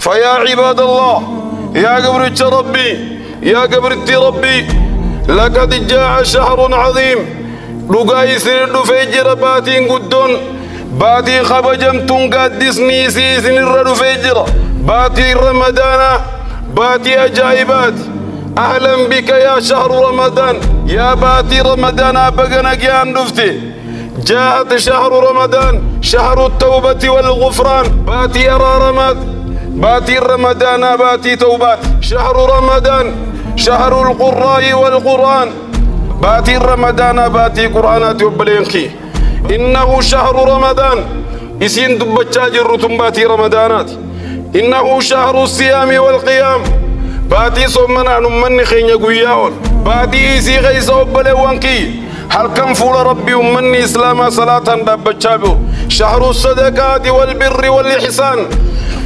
فيا عباد الله يا قبرت ربي يا قبرت ربي لقد جاء شهر عظيم لقاي سرد فجر باتين قدون باتي خبجمتون قدسني سيسن الرد فجر باتي رمضان باتي أجايبات أهلا بك يا شهر رمضان يا باتي رمضان بقنا جان دفتي جاءت شهر رمضان شهر التوبة والغفران باتي أرى رمضان باتي رمضان باتي توبات شهر رمضان شهر القراء والقرآن باتي رمضان باتي قرآنات وبلينكي إنه شهر رمضان إسين دبتشاج الرتم باتي رمضانات إنه شهر الصيام والقيام باتي صمنا نمني خين يقوياون باتي إسي غيس وبليوانكي هل كم فول ربي ومني إسلام صلاة دبتشابو شهر الصدقات والبر والإحسان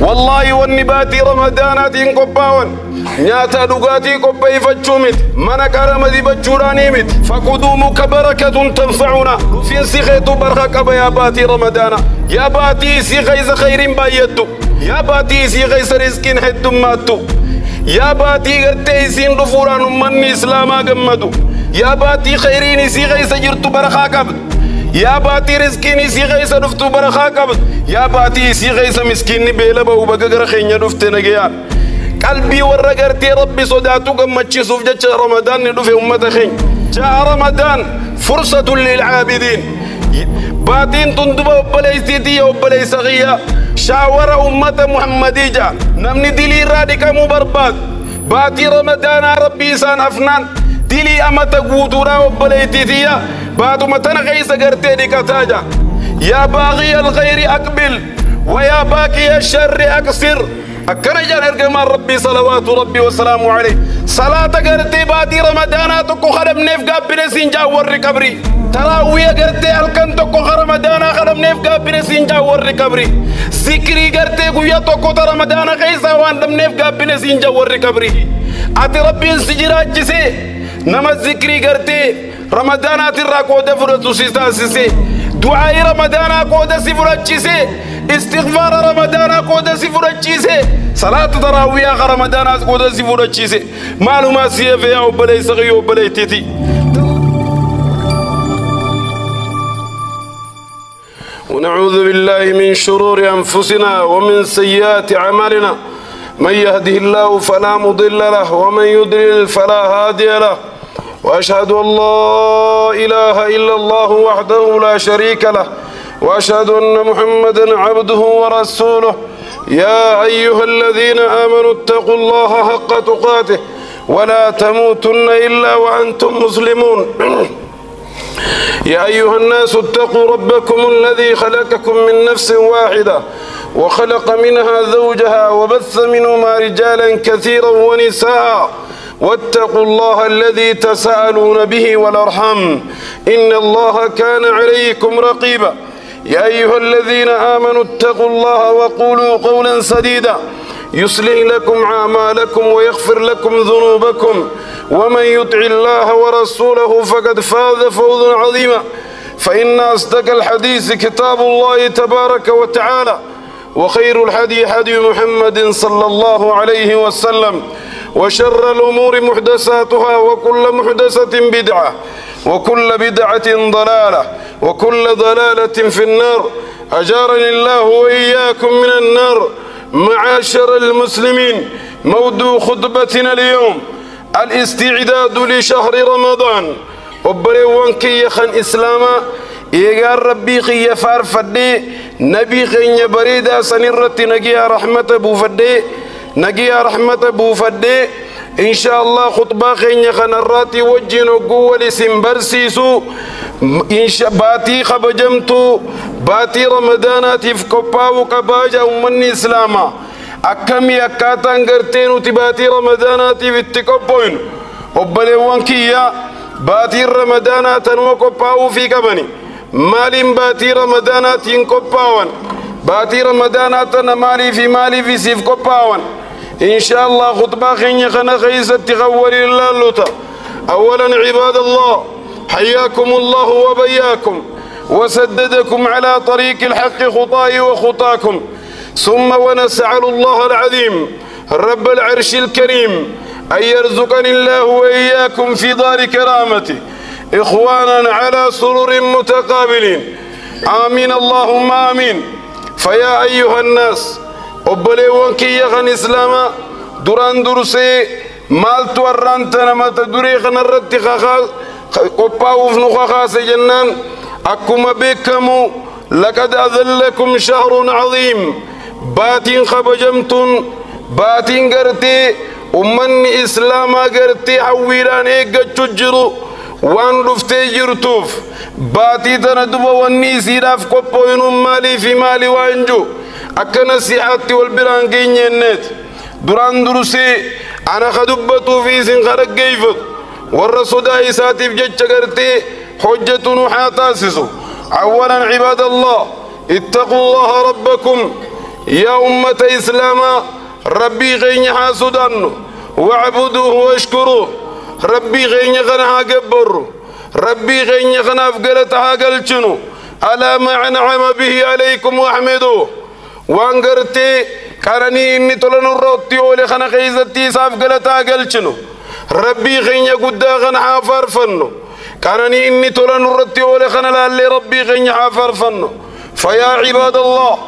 والله والنباتي رمضانات قباون نياتا دغاتي قبي فجومت من كرم دي بجورانيمت فقدومك بركة تنفعنا في سيخيتو بركة يا باتي رمضان يا باتي سيخيز خير بايتو يا باتي سيخيز رزقين هدماتو يا باتي غرتي سين دفوران من إسلاما قمدو يا باتي خيرين سيخيز جرتو بركة قبل يا باتي رزقين سيخيز دفتو بركة قبل يا باتي سيخيز مسكين بيلا بو بقر خين دفت نجيان قلبي ورقرتي ربي صداتو قمتشي صوف جتش رمضان ندوفي أمة خين جاء رمضان فرصة للعابدين باتين تندب وبليستيتي وبليسغية شاور أمة محمدي جا نمني دلي رادك مبرباد باتي رمضان ربي سان أفنان دلي أمة قوتورا وبليستيتي باتو متن غيس قرتي دي كتاجا يا باغي الخير أقبل ويا باقي الشر أقصر أكرجان إرجما ربي صلوات ربي وسلامه عليه صلاة قرتي باتي رمضان تكو خرم نفقا بنسين جاور كبري تراوية قرتي ألكن تكو رمضان خرم نفقا بنسين جاور كبري ذكري قرتي قوية تكو رمضان خيسا واندم نفقا بنسين جاور كبري أتي ربي سجرات جسي نما ذكري قرتي رمضان أترى قودة فرصو سيسي دعاء رمضان قودة سفرات جسي استغفار رمضان قودة سفرات جسي صلاة تراوية رمضان قودة سفرات جسي معلومات سيفية وبلي صغي وبلي تيتي ونعوذ بالله من شرور أنفسنا ومن سيئات أعمالنا من يهده الله فلا مضل له ومن يضلل فلا هادي له وأشهد أن لا إله إلا الله وحده لا شريك له وأشهد أن محمدا عبده ورسوله يا أيها الذين آمنوا اتقوا الله حق تقاته ولا تموتن إلا وأنتم مسلمون يا أيها الناس اتقوا ربكم الذي خلقكم من نفس واحدة وخلق منها زوجها وبث منهما رجالا كثيرا ونساء واتقوا الله الذي تساءلون به والأرحام إن الله كان عليكم رقيبا يا أيها الذين آمنوا اتقوا الله وقولوا قولا سديدا يصلح لكم أعمالكم ويغفر لكم ذنوبكم ومن يطع الله ورسوله فقد فاز فوزا عظيما فإن أصدق الحديث كتاب الله تبارك وتعالى وخير الهدي هدي محمد صلى الله عليه وسلم وشر الأمور محدثاتها وكل محدثة بدعة وكل بدعة ضلالة وكل ضلالة في النار أجارني الله وإياكم من النار معاشر المسلمين موضوع خطبتنا اليوم الاستعداد لشهر رمضان وبريوان كي يخن إسلاما إيقار ربي خي يفار فدي نبي خي بريدا سنرت نجيا رحمة بوفدي نجيا رحمة بوفدي إن شاء الله خطبة خي يخن الراتي وجين وقوة لسنبرسيسو إن شاء باتي خبجمتو باتي رمضانات يفكوبا وكباجا ومن إسلاما أكمي أكاتان قرتين وتباتي رمضانات يفتكوبوين وبليوان كيا باتي رمضانات وكوباو في كبني مالين باتي رمضانات ينكوباوان باتي رمضانات مالي في سيف كوباوان إن شاء الله خطبة خيني خنا خيسة تغوري الله اللوتا أولا عباد الله حياكم الله وبياكم وسددكم على طريق الحق خطاي وخطاكم ثم ونسأل الله العظيم رب العرش الكريم أن يرزقني الله وإياكم في دار كرامته إخوانا على سرر متقابلين آمين اللهم آمين. فيا أيها الناس أبليون كي يغن إسلاما دران درسي مال تورانتنا ما تدري خنرت قباوف نخاخا سجنان أكما بكمو لقد أذلكم شهر عظيم باتين خبجمتن باتين قرتي ومن إسلاما قرتي حويلان إيقا تجرو وان رفتي جرتوف باتي تندب واني سيراف قبوين مالي في مالي وانجو أكنا سيحاتي والبرانكين ينت دران درسي أنا خدبتو في سنخرق كيفت والرسول إساتي في جج قرتي حجة نحاتاسسو. أولا عباد الله اتقوا الله ربكم يا أمة إسلاما ربي غين حاسدان واعبدوه واشكروه ربي غين غنها قبر ربي غين غنها فقلتها قلتنو ألا ما أنعم به عليكم واحمدوه وانقرتي كارني إني تلن الروتي ولي خنا خيزتي صاف قلتها قلتنو ربي غين قدا غنها فرفنو كارني إني تلن الروتي ولي خنا لالي ربي غين فرفنو. فيا عباد الله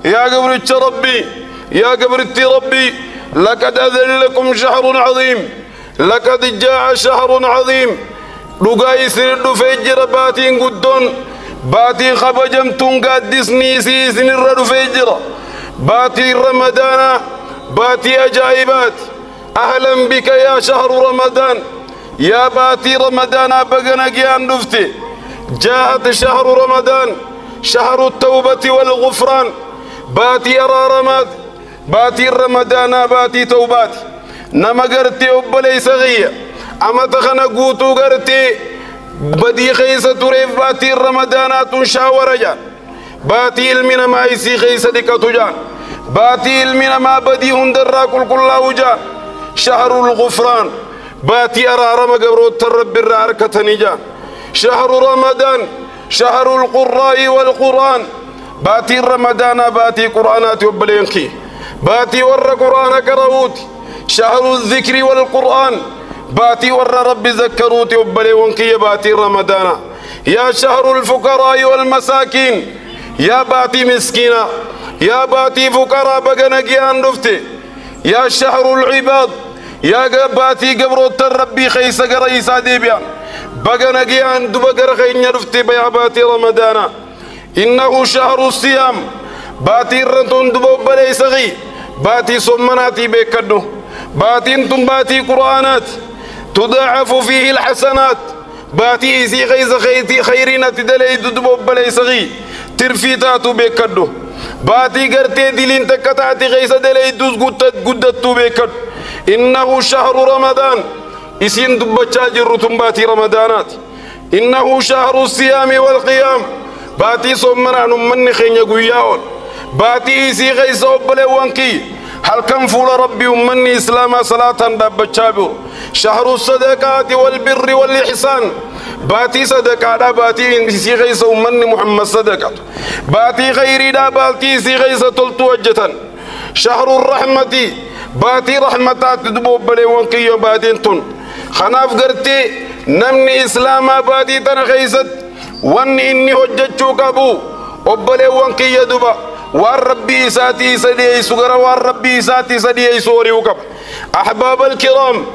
يا قبرت ربي يا قبرت ربي لقد أذلكم شهر عظيم لقد جاء شهر عظيم لقاي سرد فجر باتين قدون باتي خبجمتون قادسني سيسن الرد فجر باتي رمضان باتي أجائبات أهلا بك يا شهر رمضان يا باتي رمضان بقنا قيان نفتي جاءت شهر رمضان شهر التوبة والغفران باتي أرارمات باتي رمضان باتي توبات نما قرتي أبلي صغير أما تخنا قوتو قرتي بدي خيسة تريف باتي رمضانات شاورة جان باتي المنا ما يسي خيسة دكتو جان باتي المنا ما بدي هندرا كل جان شهر الغفران باتي أرارم قبروت الرب الراركتني جان شهر رمضان شهر القراء والقرآن باتي رمضان باتي قرآنات وبلينكي باتي ور قرآن كروت شهر الذكر والقرآن باتي ور رب ذكروت وبلينكي باتي رمضان يا شهر الفقراء والمساكين يا باتي مسكينة يا باتي فقراء بغنقي نفتي يا شهر العباد يا باتي قبروت الربي خيس قريسا ديبيان بغنقي عند بقر خين نفتي بيا باتي رمضان إنه شهر الصيام باتي رنتون دبو بلي سغي باتي صمناتي بكدو باتي انتم باتي قرآنات تضاعف فيه الحسنات باتي سي غيز خيتي خيرنا تدلي دبو بلي سغي ترفيتاتو بكدو باتي قرتي دلين تكتاتي غيز دلي دوز قدتو بكدو إنه شهر رمضان إسين دبتشا جرتم باتي رمضانات إنه شهر الصيام والقيام باتي صمنا نمن خينيا قوياول باتي سي غيس أبلي وانكي هل كان فول ربي ومني إسلاما صلاة دبتشابو شهر الصدقات والبر والإحسان باتي صدقات باتي سي غيس ومني محمد صدقات باتي غيري دا باتي سي غيس تلتو وجتا شهر الرحمة باتي رحمتات دبو بلي وانكي باتي انتون خناف قرتي نمني إسلاما باتي تنغيست واني إني هججو كابو أبلي وانكي يدوبا والربي ساتي سدي سغرا والربي ساتي سدي سوري وكب. أحباب الكرام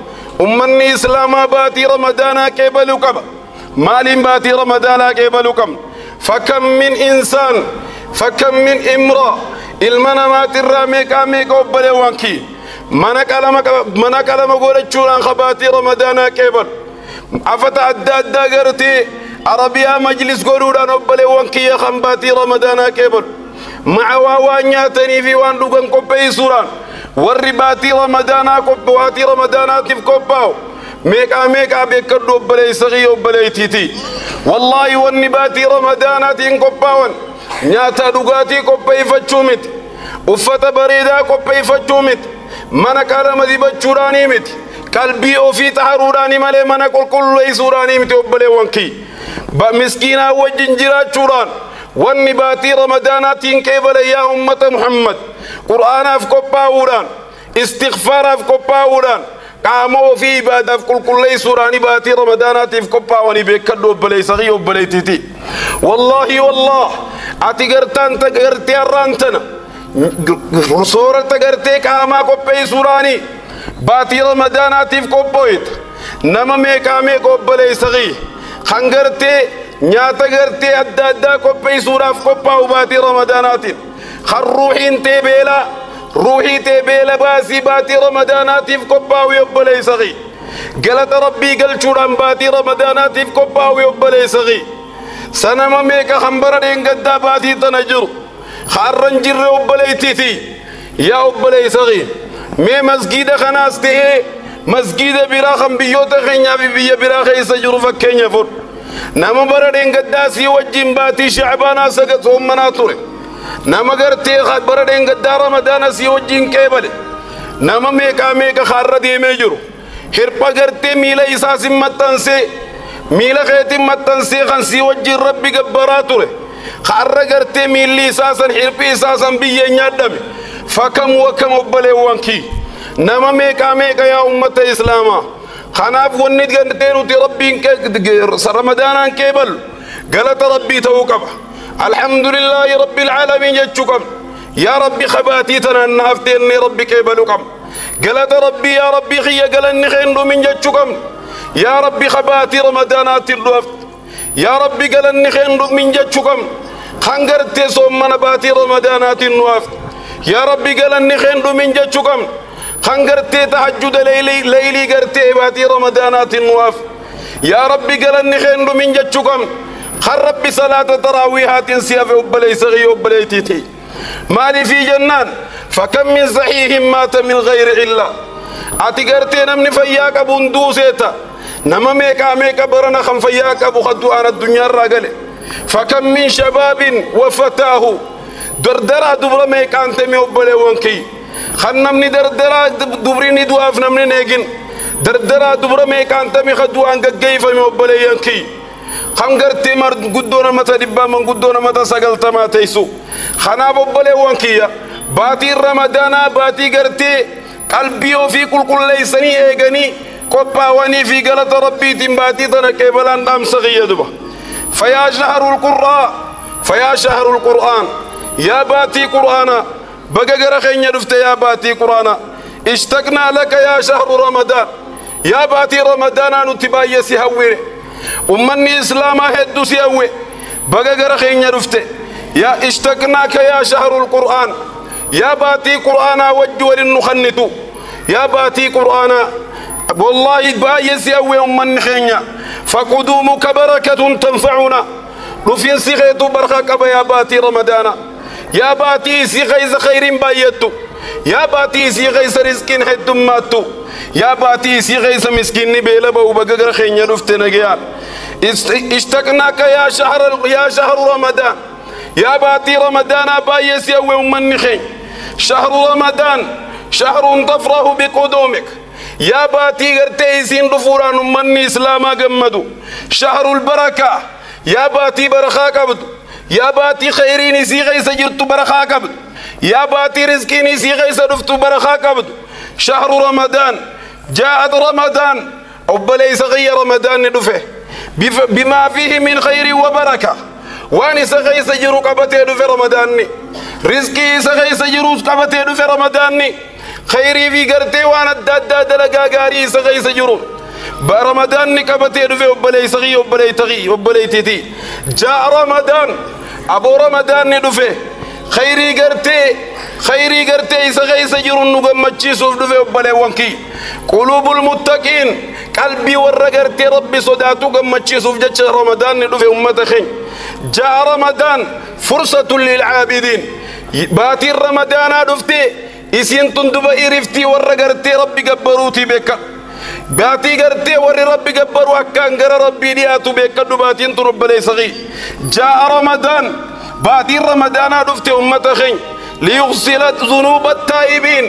أمني إسلاما باتي رمضان كيبلو كب مال باتي رمضان كيبلو كم فكم من إنسان فكم من امرأة المنامات الراميك أميك أبلي وانكي منا كلام قول الشوران خباتي رمضان كيبل عفت عداد قرتي عربيا مجلس قولودا نبلي وانكي خنباتي رمضان كيبل مع واوانياتني في وان دوغن كوبي سوران والرباتي رمضان كوبواتي رمضان تف كوباو ميكا بيكدو بلي سغي وبلي تيتي والله والنباتي رمضان تين كوباون نياتا دوغاتي كوبي فتشومت وفتا بريدا كوبي فتشومت منا كلام دي بچوراني مت قلبي او في تحروراني مالي منا كل يسوراني مت وبلي وانكي مسكينا وجنجرا چوران والنباتي رمضانات كيبل يا أمة محمد قرآن أفكوباوران استغفار أفكوباوران قاموا في عبادة كل سوراني باتي رمضانات أفكوباوراني بكدو بلي صغي وبلي تيتي والله أتقرتان تقرتي الرانتنا سورة تقرتي قاما كوبي سوراني باتي رمضانات أفكوبويت نما ميكامي كوبلي صغي خنقرتي نياتا قرتي أدى كوبي سورة أفكوباو باتي رمضانات خروحين تبيلا روحي تبيلا باسي باتي رمضانات في كوباو يبلي صغي قالت ربي قال شوران باتي رمضانات في كوباو يبلي صغي سنما ميكا خمبرين قد باتي تنجر خارن جر يبلي تيتي يا يبلي صغي مي مسجد خناس تيه مسجد براخم بيوتا خنيا بيبيا براخ يسجر فكينيا فور نما بردين قد سي وجين باتي شعبانا سقط هم مناطوري نما غرتي بردين قد رمضان سي وجين كيبل نما ميكا خار دي ميجرو هربا غرتي ميلا إساس متنسي ميلا خيتي متنسي خنسي وجين ربي قبراتوري خار غرتي ميلي إساسا هربي إساسا بيي نيادمي فكم وكم وبلي وانكي نما ميكا يا أمة إسلاما خناف ونيت غنتينو تي ربي رمضان كيبل قالت ربي توقف الحمد لله رب العالمين يجوكم يا ربي خباتي تنان نافتيني ربي كيبلكم قالت ربي يا ربي خي قالني خيندو من يجوكم يا ربي خباتي رمضانات الوفت يا ربي قالني خيندو من يجوكم خنقرتي صومنا باتي رمضانات الوفت يا ربي قالني خيندو من يجوكم خنقرتي تهجد ليلي قرتي باتي رمضانات الوفت يا ربي قالني خيندو من يجوكم خرب بصلاة تراويحات سياف وبلي صغي وبلي تيتي مالي في جنان فكم من صحيح مات من غير إلا أتقرتي نمني فياك أبو ندوسيتا نما ميكا برنا خم فياك أبو خدو أنا الدنيا الرجل فكم من شباب وفتاه دردرا دبر ميكا أنت مي وبلي وانكي خن نمني دردرا دبريني دواف نمني نيجن دردرا دبر ميكا أنت مي خدو أنك كيف مي وبلي يانكي خنقرتي مرد قدونا متى دبا من قدونا متى سقلت ما تيسو خنا ببلي وانكيا باتي رمضان باتي قرتي قلبي وفي كل ليسني ايغني كوبا واني في قلت ربي تنباتي تنكيبلان دام صغير دبا فيا شهر القرآن يا باتي قرآن بقى قرخين يدفت يا باتي قرآن اشتقنا لك يا شهر رمضان يا باتي رمضان نتبايا سيهويني أمني إسلام هدو سيوي بقى قرخين يرفته يا اشتقناك يا شهر القرآن يا باتي قرآن وجور النخنتو يا باتي قرآن والله باي سيوي أمني خينيا فقدومك بركة تنفعنا رفين سيغيتو برخاك يا باتي رمضان يا باتي سيغيز خير بايتو يا باتي سيغيز رزق حد ماتو يا باتي سيغيز مسكين بيلبا وبقى قرخين يرفته نجيال اشتقناك يا شهر رمضان يا باتي رمضان بايس يوم من خين شهر رمضان شهر تفرح بقدومك يا باتي غرتيسين دفوران من اسلام جمدو شهر البركه يا باتي برخا كبد يا باتي خيرين سيغي سجرت برخا كبد يا باتي رزقين سيغي سدفت برخا كبد شهر رمضان جاءت رمضان او بليس غير رمضان دفه بما فيه من خير وبركة واني سغي سجرو قبتي في رمضاني رزقي سغي سجرو قبتي في رمضاني خيري في قرتي وانا الدادا دلقا قاري سغي سجرو برمضاني قبتي في وبلي سغي وبلي تغي وبلي تيتي جاء رمضان ابو رمضان دفه خيري قرتي سغي سجرو نغمتشي سوف دفه وبلي وانكي قلوب المتقين قلبي ورقرتي ربي صداتو قمتشي سوف جتش رمضان ندفع أمة خين جاء رمضان فرصة للعابدين باتي رمضان دفتي إسين تندب إرفتي ورقرتي ربي قبروتي بك باتي قرتي ور ربي قبروا أكان قر ربي لياتو بك دباتين ترب لي صغي جاء رمضان باتي رمضان دفتي أمة خين ليغسل ذنوب التائبين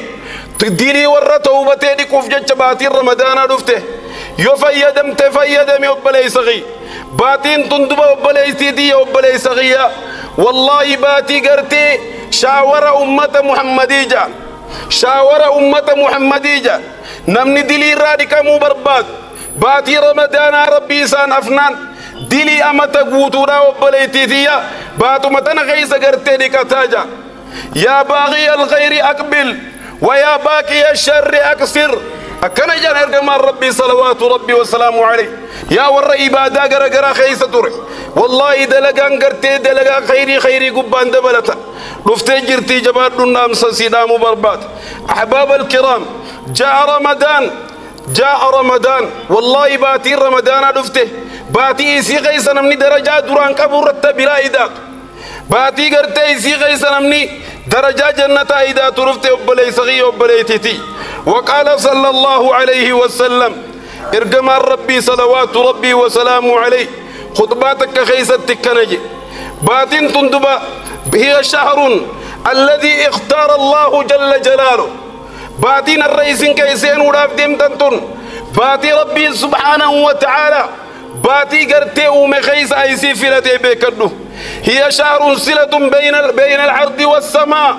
تديني ور توبتي دي كوف جتش باتي رمضان دفته يفيدم تفيدم يوبلي صغي باتين تندب وبلي سيدي وبلي صغيا والله باتي قرتي شاور أمة محمدية شاور أمة محمدية نمني دلي رادك مبربات باتي رمضان ربي سان أفنان دلي أمتا قوتنا وبليتيتيا باتو متنا غيس قرتيني كتاجا يا باغي الخير أقبل ويا باقي الشر أكسر أكنا جان إرجمان ربي صلوات ربي وسلامه عليه يا ور إبادة غرغرا خيسة توري والله دلقان قرتي دلقا خيري قبان دبلتا رفتي جرتي جبار النام سيدا مبربات أحباب الكرام جاء رمضان والله باتي رمضان رفته باتي إسي غيسا نمني درجات دران كبرت بلا إدات باتي قرتي إسي غيسا نمني درجات جنة إدات رفته وبلي صغي وبلي تتي وقال صلى الله عليه وسلم إرجمان ربي صلوات ربي وسلامه عليه خطباتك خيسة تكنجي باتين تندبا هي شهر الذي اختار الله جل جلاله باتين الرئيس كيسين وداف ديم تنتون باتي ربي سبحانه وتعالى باتي قرتي ومخيس ايسي فلتي بكدو هي شهر صلة بين العرض والسماء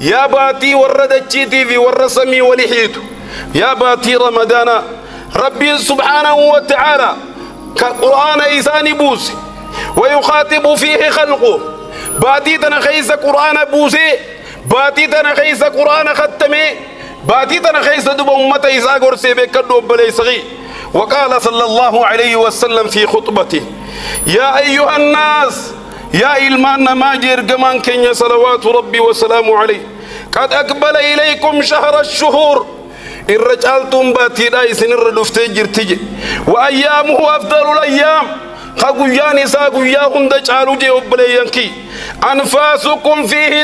يا باتي ورد الجيتي في والرسمي ولحيته يا باتي رمضان ربي سبحانه وتعالى كقرآن إيساني بوسي ويخاطب فيه خلقه باتي تنخيس قرآن بوسي باتي تنخيس قرآن ختمي باتي تنخيس دب أمة إيسا قرسي بكدو بلي صغي وقال صلى الله عليه وسلم في خطبته يا أيها الناس يا إلمان ماجر قمان كن صلوات ربي وسلامه عليه قد أقبل إليكم شهر الشهور إن رجالتم باتي رايسن الردفتي جرتي وأيامه أفضل الأيام خقياني ساقيا هند جالو جي وبليانكي أنفاسكم فيه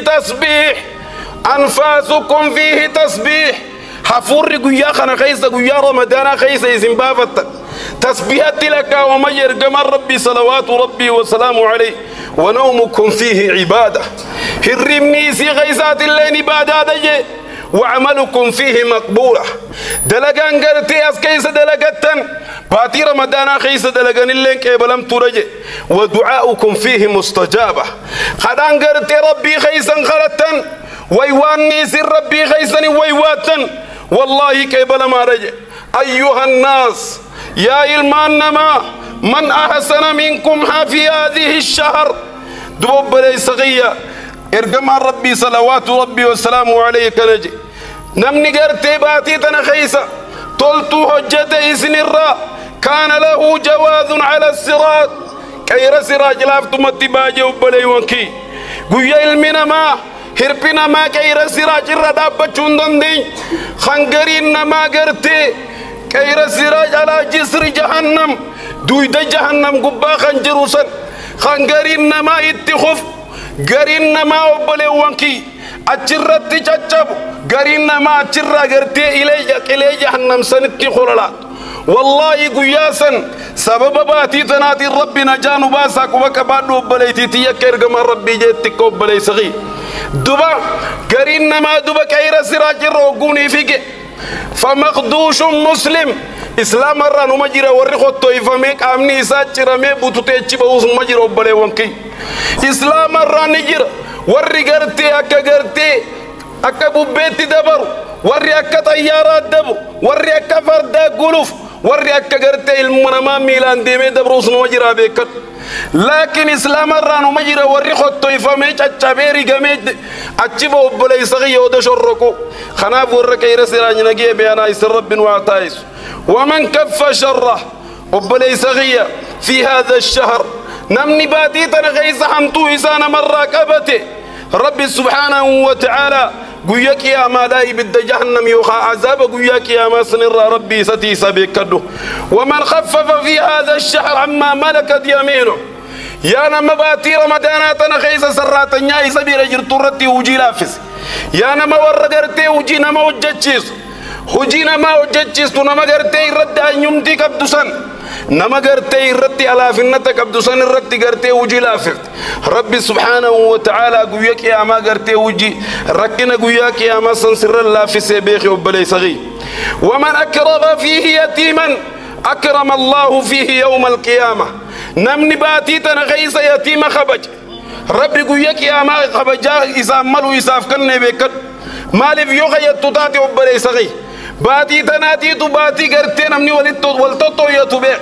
تسبيح حفور قيا خنا خيس قيا رمضان خيس يزنبافت تسبيحات لك ومجر جمال ربي صلوات ربي وسلامه عليه ونومكم فيه عبادة الرمي سي غيسات اللين عبادة جي وعملكم فيه مقبولة دلقان قرتي أسكيس دلقتن باتي رمضان خيس دلقان اللين كيبلم ترجي ودعاؤكم فيه مستجابة خدان قرتي ربي خيسا خلتن ويواني سر ربي خيسا ويواتن والله كيبلم رجي أيها الناس يا إلمان من أحسن منكم في هذه الشهر دوب ليس غيا إرجم ربي صلوات ربي وسلامه عليه كنجي نمني قرتي باتي تنخيسة طلتو هجة إسن الراء كان له جواذ على الصراط كير سراج لافتو متباجي وبلي وانكي قويا المنا ما هربنا ما كير سراج الردابة چوندن دي خنگرين ما قرتي كير سراج على جسر جهنم دويد جهنم قبا خنجروسا خنگرين ما اتخف غرين ما وبلي وانكي أجرتي جاتب غرين ما أجرا غرتي إلي جهنم سنتي خلالات والله قياسا سبب باتي تناتي ربنا جانو باساك وكباد وبليتي تيكير كما ربي جيتك وبلي صغي دبا غرين ما دبا كير سراج الروغوني فيك فمخدوش مسلم إسلام الرانو مجرى ورخو الطويفميك أمني ساتشرا مي بوتوتيتشي بوز مجرى وبلي وانكي إسلام الراني جرى ورّي قرتي أكا بوبيتي دبر ورّي أكا طيارات دبر ورّي أكا فردا قلوف ورّي أكا قرتي المنما ميلان ديمي دبروس نوجرا بيكت لكن إسلام الرانو مجرى ورّي خطو يفاميش أتشابيري قميد أتشبه بلي صغي ودش الركو خناف ورّك يرسل نجيه بيانا يسر رب وعطايس ومن كف شره وبلي صغي في هذا الشهر نمني باتي تنغيس حمتو إسانا مرة كبتي ربي سبحانه وتعالى قوياك يا ما لاي بد جهنم يوخا عذاب قوياك يا ما سنر ربي ستي سبيكدو ومن خفف في هذا الشهر عما ملكت يمينه يا نما باتي رمضان تنغيس سرات نياي سبيل جرتورتي وجي لافس يا نما ورغرتي وجي نما وجتشيس وجي نما وجتشيس نما غرتي رد يمتي كبدسن نما قرتي رتي على فنتك عبد سن رتي قرتي وجي لافت ربي سبحانه وتعالى قويك يا ما قرتي وجي ركنا قويك يا ما سنسر الله في سبيخ وبلي صغي ومن أكرم فيه يتيما أكرم الله فيه يوم القيامة نمني باتي تنغيس يتيم خبج ربي قويك يا ما خبجا إسام ملو إساف كن بيكت مالي في يوخا يتطاتي وبلي سغي باتي تناتي تباتي قرتين أمني والتطو يتبيك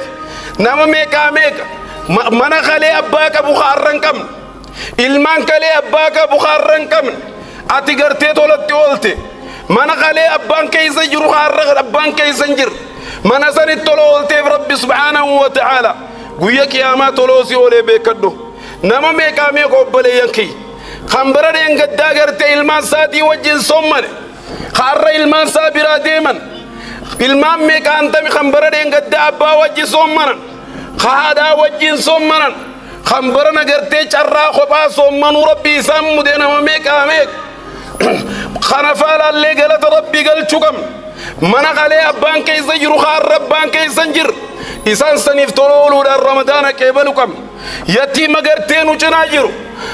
نما ميكا ميكا منا خلي أباك بخارن كم إلمان خلي أباك بخارن كم أتي قرتي تولتي ولتي منا خلي أبان كيس يجرو خارن أبان كيس ينجر منا سني تولتي ربي سبحانه وتعالى قويك يا ما تولوسي ولي بيكدو نما ميكا ميكا بلي ينكي خمبرا دين قد داغرتي إلمان ساتي وجين صمّن خارر إلمان سابرا ديمن إلمان ميكا أنتمي خمبرا دين قد أبا وجي صمّن خادا وجين صمّن خمبرا نغرتي چرا خبا صمّن ربي سامو دينا ميكا ميك خنفال اللي قلت ربي قل چكم منا غالي أبان كي زجر خار ربان كي زنجر إسان سنف طولو در رمضان كيبلكم يتيم غرتين وچناجر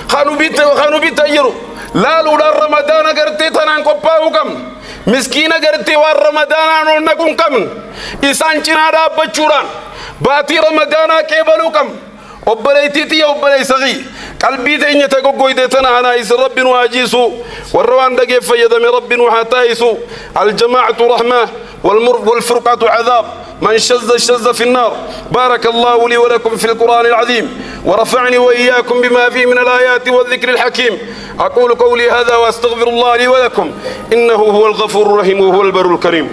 خانو بيت يرو لالو در رمضان غرتي تنان قباوكم مسكين غرتي وار رمضان نونكم كم إسان چنادا بچوران باتي رمضان كيبلكم وبليتي وبلي صغي قلبي تيني تقوي دتنا أنا إس رب واجيسو والروان دقي فيد من رب وحتايسو الجماعة رحمة والفرقة عذاب من شذ في النار بارك الله لي ولكم في القرآن العظيم ورفعني وإياكم بما فيه من الآيات والذكر الحكيم أقول قولي هذا وأستغفر الله لي ولكم إنه هو الغفور الرحيم وهو البر الكريم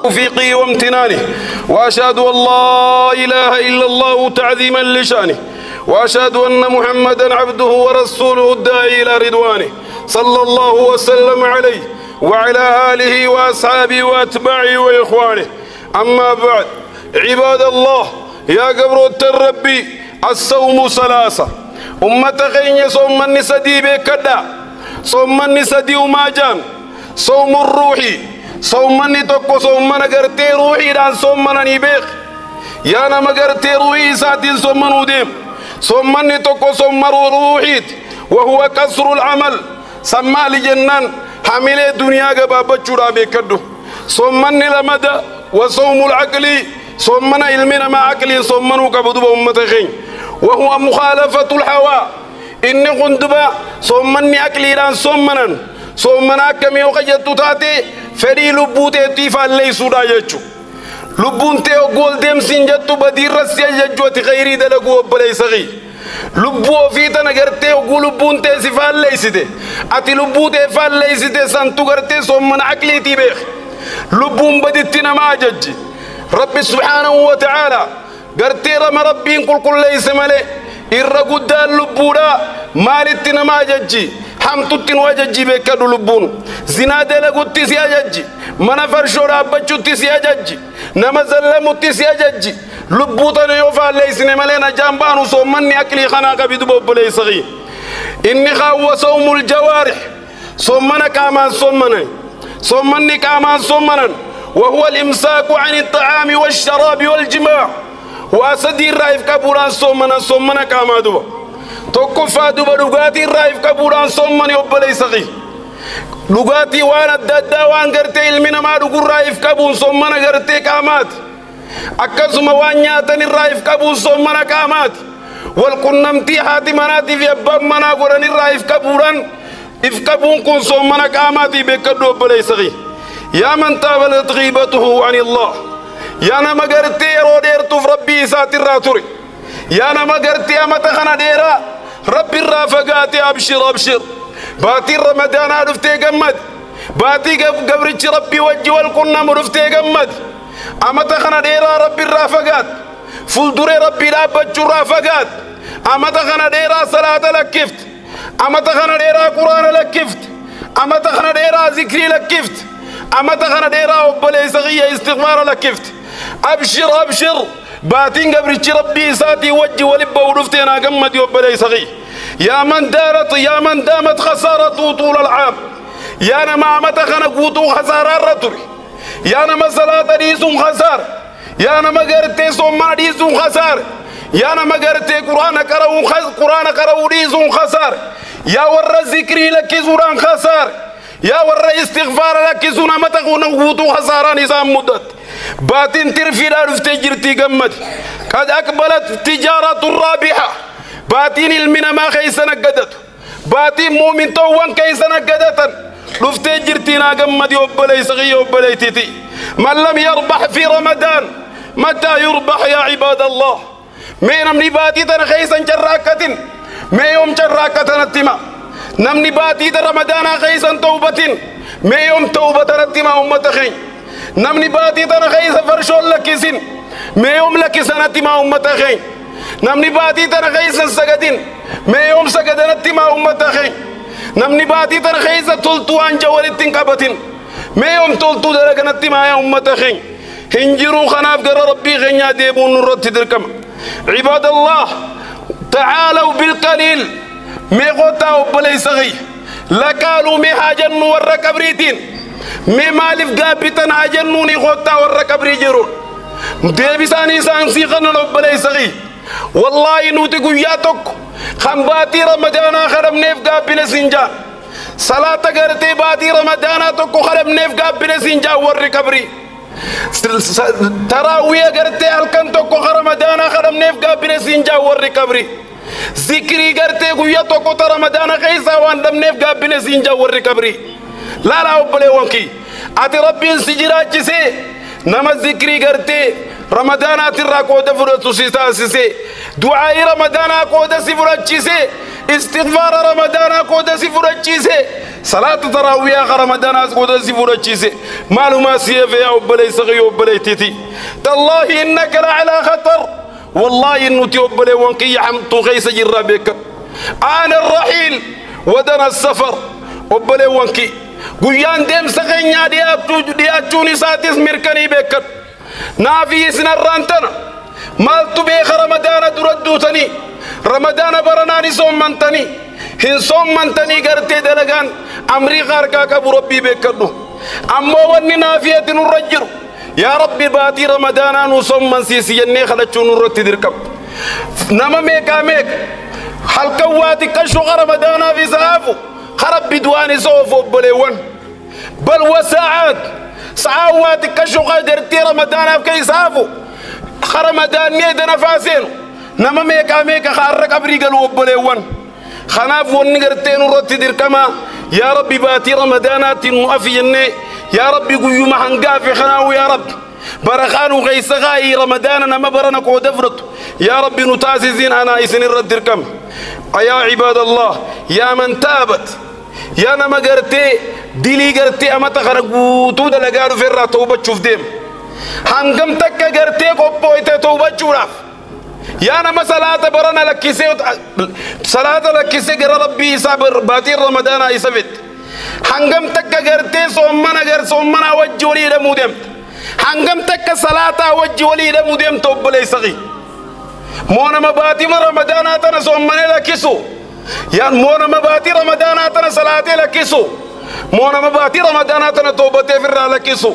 توفيقي وامتنانه وأشهد أن لا إله إلا الله تعظيما لشانه وأشهد أن محمدا عبده ورسوله الداعي إلى رضوانه صلى الله وسلم عليه وعلى آله وأصحابه وأتباعه وإخوانه أما بعد عباد الله يا قبر التربي الصوم ثلاثة أمة خين صوم النسدي بكدا صوم النسدي وماجان صوم الروحي صومني توكو صومنا غرتي روحي دان صومنا نيبيخ يانا مغرتي روحي ساتين صومنو ديم صومني توكو صومرو روحي وهو كسر العمل سما لجنان حامل الدنيا غبا بچورا بكدو صومني لمدى وصوم العقل صومنا علمنا مع عقل صومنو كبدو امتخين وهو مخالفة الهوى إن قندبا صومني عقلي دان صومنا صومنا كمي وقجتو تاتي فدي لبوتي تيفال لي سودا يجو لبونتي وقول ديم سنجتو بدير رسي يجو تغيري دلقو بلي سغي لبو فيتا نغرتي وقول لبونتي سفال لي سيدي اتي لبوتي فال لي سيدي سانتو غرتي صومنا عقلي تيبيخ لبون بدتنا ما جج رب سبحانه وتعالى غرتي رم ربين كل ليس ملي إرقود اللبودا مالتنا ما جج حمتوتين وججي بكدو لبون زنا دلقوت تسيا ججي منافر شورا بچو تسيا ججي نمزلمو تسيا ججي لبوتنا يوفا ليسن ملينا جنبانو صومني أكلي خناق بدبو بلي صغي إني خاو صوم الجوارح صومنا كامان صومني كامان صومنا وهو الإمساك عن الطعام والشراب والجماع وأسدي الرائف كبوران صومنا كاما دوبا توقفا دوبا لغاتي الرائف كبوران صومني وبلي صغي لغاتي وانا الدادا وان قرتي المنا ما دوغو الرائف كبون صومنا قرتي كامات أكسو موانياتني الرائف كبون صومنا كامات والقنمتي حاتي مناتي في أباب منا قراني الرائف كبوران إفكبون كن صومنا كاماتي بكدو بلي صغي يا من تابلت غيبته عن الله يا نما قرتي رودير توف ربي ساتر راتوري يا نما قرتي أمتخنا ديرا ربي الرافقاتي أبشر باتي رمضان رفتي قمد باتي قبرتي ربي وجه والقنم رفتي قمد أمتخنا ديرا ربي الرافقات فلدري ربي لا بجو رافقات أمتخنا ديرا صلاة لكفت أمتخنا ديرا قرآن لكفت أمتخنا ديرا ذكري لكفت أمتخنا ديرا وبلي صغية استغفار لكفت أبشر باتين قبرتي ربي ساتي وجه ولبا ورفتينا قمد وبلي صغي يا من دامت خسارته طول العام يا نما متخنا قوتو خسارة رتري يا نما صلاة ديسون خسار يا نما قرتي صوما ديسون خسار يا نما قرتي قرآن قرأو ديسون خسار يا ور ذكري لك زوران خسار يا ور استغفار لك زونا متخنا قوتو خسارة نظام مدد باتين ترفي لا رفتجرتي قمت قد أقبلت تجارة رابحة باتين المنا ما خيسنا قدت باتين مؤمن توان كيسنا قدتا رفتجرتي نا قمت يوبلي سغي يوبلي تيتي من لم يربح في رمضان متى يربح يا عباد الله مي نمني باتي تنا خيسا جراكة مي يوم جراكة نتما نمني باتي تنا رمضان خيسا توبة مي يوم توبة نتما أمة خي نمني باتي تنا خيسا فرشول لكيسين مي يوم لكيسا نتما أمة خي نمني باتي تنا خيسا سجدين مي يوم سجد نتما أمة خي نمني باتي تنا خيسا تلتو عن جوالتين كابتين مي يوم تلتو درك نتما يا أمة خي هنجروا خناف قرر ربي غنيا ديبون نرد تدركم عباد الله تعالوا بالقليل مي غوتاو بلي صغي لقالوا مي حاجن ورا كبريتين مي مالف قابتن حاجنوني غوتاو ورا كبري جرون ديبي ساني سانسي خنلو بلي صغي والله نوتي ياتك خنباتي رمضان خرم نيف قابل سنجا صلاة غرتي باتي رمضان تكو خرم نيف قابل سنجا ورا كبري تراوية قرتي هلكن توكو رمضان خرم نيف قابل سنجا وري كبري ذكري قرتي قوية توكو رمضان خيسا واندم نيف قابل سنجا وري كبري لا أبلي وانكي أتي ربي سجرات جسي نما ذكري قرتي رمضان أترى قودة فرطو سيسي دعائي رمضان قودة سفرات جسي استغفار رمضان قودة سفرات جسي صلاة تراويح رمضان قودة سفرات جسي معلومة سيفي يا أبلي سغي أبلي تيتي تالله إنك لعلى خطر والله إنو تي أبلي وانكي يحمتو غيس جرى بك آن الرحيل ودنا السفر أبلي وانكي قيان ديم سغينيا دياتوني ساتيس مركني بك نافي سنرانتنا مالتو بيخ رمضان دردوتني رمضان برناني صومنتني هن صومنتني قرتي دلغان أمري غاركا كبو ربي بكدو أما وني نافية نرجر يا ربي باتي رمضان نصومن سيسيني خلتشو نرتي دركب نما ميكا ميك حلقا واتي كشو رمضان في سعافو خرب بدواني صوفو بليون بل وساعات سعواتي كشو قدرتي رمضان في كيسافو خرمضان نيد نفاسينو نما ميكا ميكا خارك أبريقل وبليون خناف ونقرتين ورتي دركما يا ربي باتي رمضانات مؤفيني يا ربي قيوم حنقافي خناو يا رب برخانو غيس غاي رمضان نما برنك ودفرت يا ربي نتاسزين أنا إسن الرد دركم يا عباد الله يا من تابت يا نما قرتي ديلي قرتي أما تخرقو تودا لقارو فرا توبة شوف ديم هنقم تكا قرتي قبويته توبة شوراف يا نما صلاة برنا لكيسي صلاة لكيسي قرر ربي صابر باتي رمضان يسفت هنقم تكا قرتي صومنا وجه ولي لمودم هنقم تكا صلاة وجه ولي لمودم توب لي صغي مونا مباتي من رمضان أتنا صومنا لكيسو يا مونا مباتي رمضان أتنا صلاة لكيسو مونا مباتي رمضان أتنا توبتي فرا لكيسو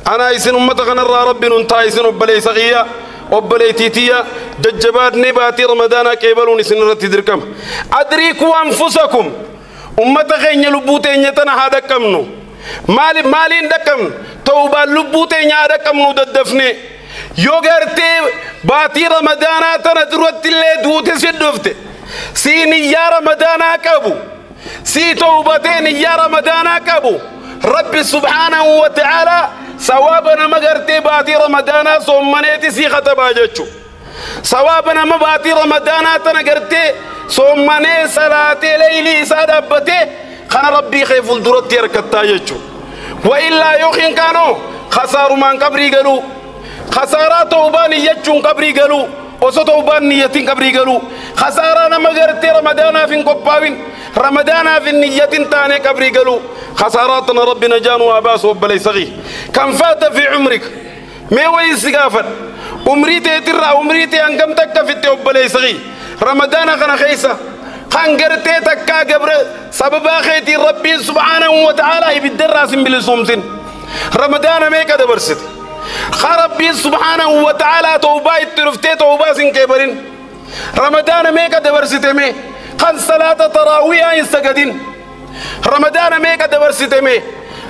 أنا يسن أمتغن ربي ننتا يسن أبلي صغية أبلي تيتيا ججبات نباتي رمضان كيبلوني سنرتي دركم أدريكوا أنفسكم أمتغن يلبوتين يتنا هذا كمنو مالين دكم توبة لبوتين هذا كمنو ددفني يوغرتي باتي رمضان أتنا دروت اللي دوتي سدفت سيني يا رمضان كابو سي توبتين يا رمضان كابو ربي سبحانه وتعالى ثوابنا مغرتي باتي رمضان صومنيتي سي خطباجچو ثوابنا مباتي رمضان تنغرتي صومني صلاه ليلي سادبتي خنا ربي خيف الدرت يركتاجچو والا يخين كانوا خسار من قبري قالوا خسارات توبان يچون قبري قالوا وسطوبان نيتين قبري قالوا خسارنا مغرتي رمضان في قباوين رمضان في النية تاني قبري قالوا خساراتنا ربنا جانوا أباس وبلي صغي كم فات في عمرك ما ويس قافل عمريتي ترى عمريتي أنكم تكفيت وبلي صغي رمضان خنا خيسة خنقرتي تكا قبر سبب خيتي ربي سبحانه وتعالى يبدراس بالصومتين رمضان ما كده برست خربي سبحانه وتعالى توبة ترفتي توبة سنكبرين رمضان ما كده برست مي خن صلاة تراويح يستجدين رمضان ما كده برست مي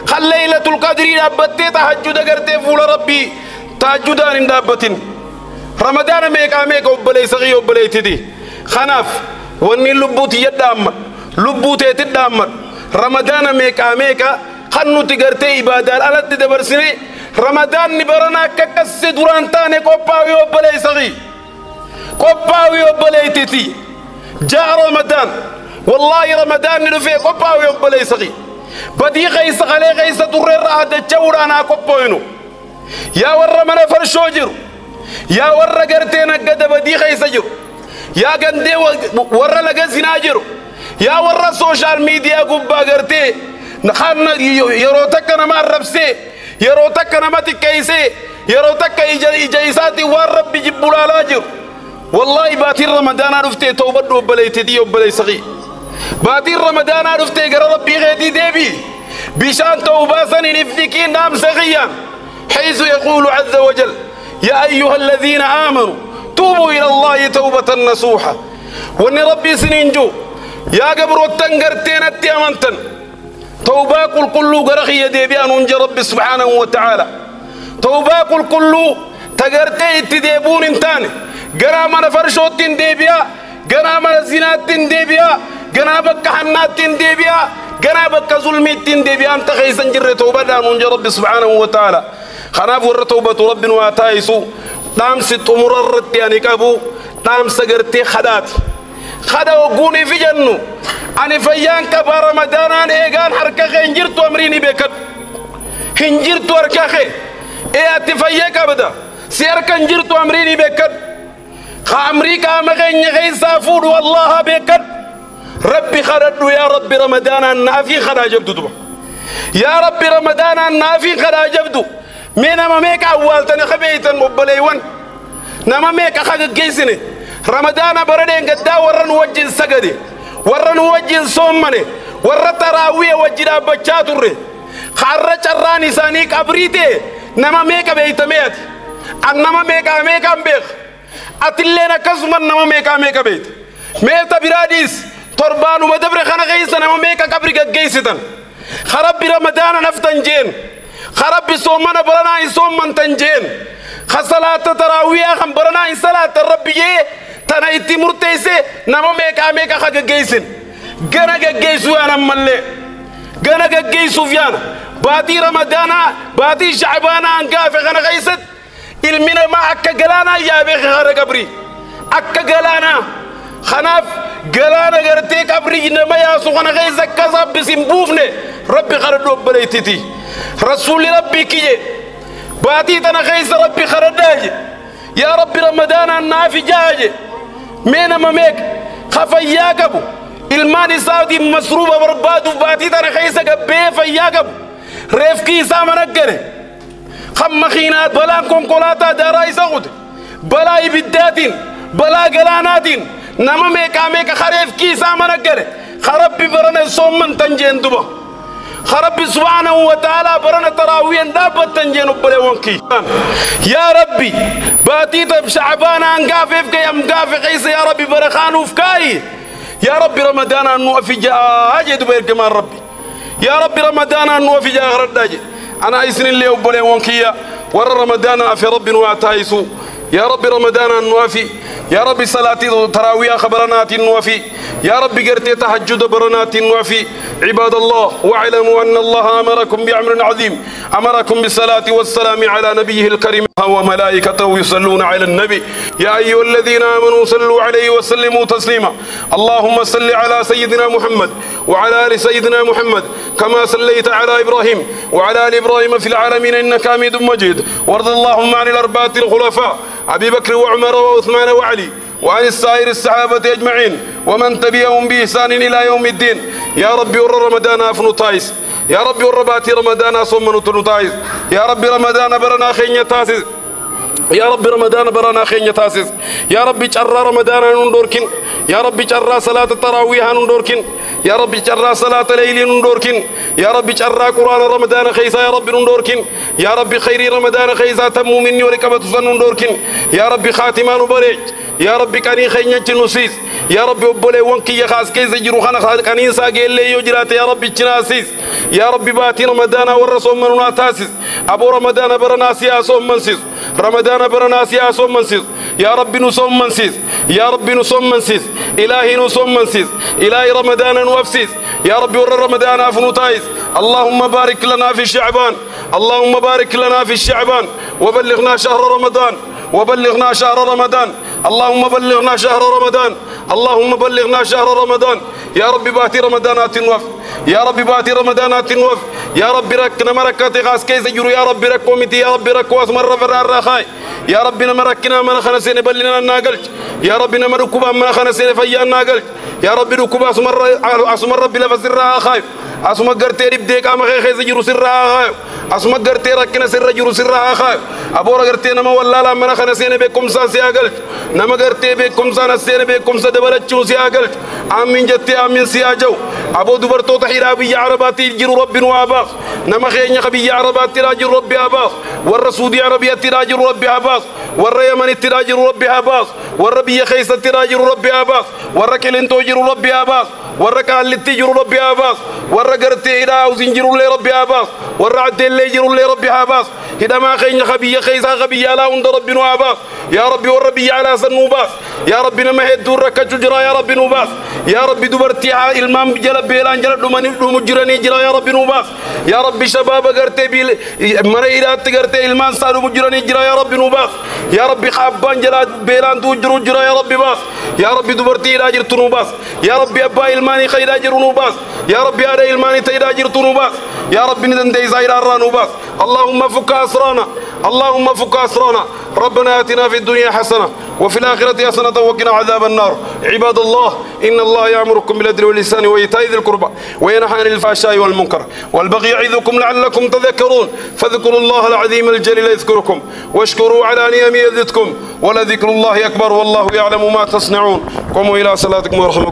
خل ليلة القدر أبتي تهجد قرتي فول ربي تهجدان اندابتين رمضان ميكا ميكا وبلي صغي وبلي تدي خناف وني لبوتي يدام لبوتي تدام رمضان ميكا ميكا خنو تغرتي عبادة على تدبرسني رمضان نبرنا ككس دورانتان كوباوي وبلي صغي كوباوي وبلي تدي جاء رمضان والله رمضان نلفي كوباوي وبلي صغي بدي غيس عليه غيس ترر هذا الجورانا كوباوينو يا ور من فرشوجر يا ور غرتينا قد بدي غيس جر يا غندي ور لغ زناجر يا ور سوشيال ميديا غبا غرتي نخان يروتك ما ربسي يروتك ما تكيسي يروتك اجيساتي ورب جبولا لاجر والله باتي رمضان عرفتي توبه وبليتي دي وبلي صغي باتي رمضان عرفتي غير ربي غيدي ديبي بشان توبه سنين نفدكي نام صغيا حيث يقول عز وجل يا ايها الذين امنوا توبوا الى الله توبه نصوحا ون ربي سنينجو يا قبر التنقرتين التيامنتن توبه كل غرخي ديبي انونج رب سبحانه وتعالى توبه كل تغرتي تديبون انتاني غرامنا فرشوتين ديبيا غرامنا زيناتين ديبيا غرامك حناتين ديبيا غرامك ظلمتين ديبيا انت خيسن جر توبه انونج رب سبحانه وتعالى خناف ور توبه رب واتايسو دام ست مررت يعني كابو دام سغرتي خدات خدا وغوني في جنو اني فيان كبار رمضان ان ايغان حركه خنجرتو امريني بكت خنجرتو اركاخه اي اتفيك ابدا سير كنجرتو امريني بكت خا امريكا مغني غيسا فود والله بكت ربي خرد يا ربي رمضان النافي خدا جبدو يا ربي رمضان النافي خدا جبدو مين ما ميك اول تن خبيتن مبليون نما ميك خا جيسني رمضان بردين قد ورن وجه سجدي ورن وجه صومني ور تراويه وجدا بچاتور خرج الراني ساني كبريتي نما ميك بيتميت انما ميك امبخ اتلنا كزمن نما ميك بيت ميت براديس تربان ومدبر خنا غيس نما ميك كبري جيستن خرب رمضان نفتن جين خرب صومنا برنا صومن تنجين خصلات تراويه خم برنا صلاه ربيه تنا يتي مرتيسي نما ميكا خا جيسن غنا جيسو انا ملي غنا جيسو فيانا باتي رمضان باتي شعبان انقاف غنا غيست المنا ما اكا غلانا يا بخ خر قبري اكا غلانا خناف غلانا غرتي قبري نما يا سو غنا غيس كذا بسمبوفني ربي خردو بليتي رسول ربي كي باتي تنا غيس ربي خرداج يا ربي رمضان النافي جاجي مين مميك خفياكبو الماني ساودي مسروبه بربادو باتي ترى خيسه قبي فياكبو ريفكي سامنقره خم خينات بلا كونكولاتا داراي سغود بلا يبداتين بلا قلاناتين نما ميكا خريف كي سامنقره خربي برنا صومن تنجين دوبا خربي سبحانه وتعالى برنا تراويين دابت تنجين وبلونكي يا ربي باتي طب شعبان انقافف كي امقافي قيسة يا ربي برخان وفكاي يا ربي رمضان انو في جاء دبير كمان ربي يا ربي رمضان انو في جاء غرداجي انا ايسن اللي وبلونكي ور رمضان في ربي واتايسو يا ربي رمضان النوافي يا ربي صلاتي تراويح خبرنات النوافي يا ربي قرتي تهجد برنات النوافي عباد الله واعلموا أن الله أمركم بأمر عظيم أمركم بالصلاة والسلام على نبيه الكريم وملائكته يصلون على النبي يا أيها الذين آمنوا صلوا عليه وسلموا تسليما اللهم صل على سيدنا محمد وعلى آل سيدنا محمد كما صليت على إبراهيم وعلى آل إبراهيم في العالمين إنك حميد مجيد وارض اللهم عن الأربعة الخلفاء أبي بكر وعمر وعثمان وعلي وعن السائر الصحابة أجمعين ومن تبعهم بإحسان إلى يوم الدين يا ربي ور رمضان أفنطايس يا ربي ور باتي رمضان صوم نطايس يا ربي رمضان برنا خينيا تاسس يا رب رمضان برانا خينيا تاسس يا رب جرى رمضان ندوركن يا رب جرى صلاة التراويح ندوركن يا رب جرى صلاة الليل ندوركن يا رب جرى قرآن رمضان خيسا يا رب ندوركن يا رب خير رمضان خيسا تمو مني وركبت سن ندوركن يا رب خاتمان بريج يا رب كاني خينيا تنوسيس يا رب أبولي وانكي يا خاص كيس يجرو خنا كاني ساقيل لي يجرات يا رب تناسيس يا رب باتي رمضان والرسول من تاسس أبو رمضان برنا سياسة منسيس رمضان برنا سياسة منسيس يا رب نصوم منسيس يا رب نصوم منسيس إلهي نصوم منسيس إلهي رمضان نوفسيس يا رب ور رمضان أفنوتايس اللهم بارك لنا في شعبان اللهم بارك لنا في شعبان وبلغنا شهر رمضان وبلغنا شهر رمضان اللهم بلغنا شهر رمضان اللهم بلغنا شهر رمضان يا رب باتي رمضانات وف يا رب باتي رمضانات وف يا رب ركنا مركات غاس كيس يجرو يا رب رك ومتي يا رب رك واسمر فرار رخاي يا رب نمركنا من خنسين بلنا ناقلت يا رب نمركوبا من خنسين فيا ناقلت يا رب ركوبا اسمر ربي لفسرها خايف اسمع قرتي ربديك أما خيز يجرو سرها اسمع قرتي ركنا سر يجرو سرها خايف أبورا قرتي نما ولا لا من خنسين بكم ساسي أقلت نما قرتي بكم سانسين بكم سدبلت شوسي أقلت آمين جتي آمين سياجو أبو دبر تو تحيرا بي عرباتي يجرو رب واباخ نما خيني خبي عرباتي راجل ربي أباخ والرسول عربي راجل ربي أباخ والريمن راجل ربي أباخ والربي خيس راجل ربي أباخ والركلين توجر ربي أباخ والركال اللي تجر ربي أباخ والرقرتي إلى وزنجر لي ربي أباخ والرعد اللي يجر لي ربي أباخ إذا ما خيني خبي خيسا خبي على عند ربي واباخ يا ربي والربي على سنوباخ يا ربي نما هدور ركج جرا يا ربي نوباخ يا ربي دبرتي المام جل بيلان جل دوم جراني جرا يا ربي نوباخ يا ربي شباب قرتي بيل مريرات قرتي المان صاروا مجراني جرا يا ربي نوباخ يا ربي خابان جل بيلان دو جرو جرا يا ربي باخ يا ربي دبرتي راجر تنوباخ يا ربي أبا الماني خير راجر نوباخ يا ربي على الماني تيراجر تنوباخ يا ربي ندن دي زاير رانوباخ اللهم فك أسرانا اللهم فك أسرانا ربنا آتنا في الدنيا حسنة وفي الآخرة حسنة وقنا عذاب النار عباد الله إن الله يأمركم بالعدل والإحسان وإيتاء ذي القربى وينهى عن الفحشاء والمنكر والبغي يعظكم لعلكم تذكرون فاذكروا الله العظيم الجليل يذكركم واشكروا على نعمه يزدكم ولذكر الله أكبر والله يعلم ما تصنعون قوموا إلى صلاتكم ورحمكم